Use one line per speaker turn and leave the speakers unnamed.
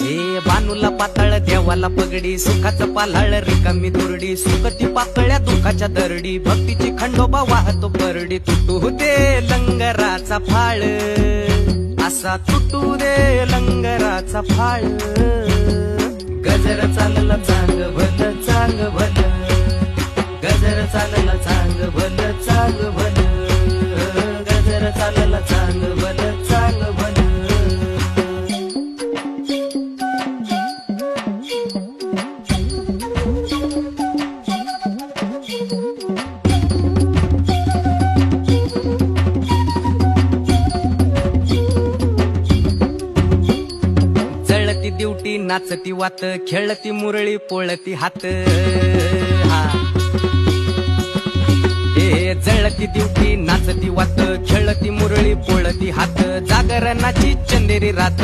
हे बानूला पातळ देवाला पगडी, सुखाचं पालाळ रिकामी दुरडी, सुखती पातळ्या दुखाच्या दरडी, भक्तीची खंडोबा वाहतो परडी. तुटू दे लंगराचा फाळ, असा तुटू दे लंगराचा फाळ. गजर चालला चांग भल चांग भल, गजर चालला चांग भल चांग भल, गजर चालला चांग भल चांग भल. जळती दिवटी नाचती वात, खेळती मुरळी पोळती हात. हे जळती दिवटी नाचती वात, खेळती मुरळी पोळती हात. जागरणाची चंदेरी रात.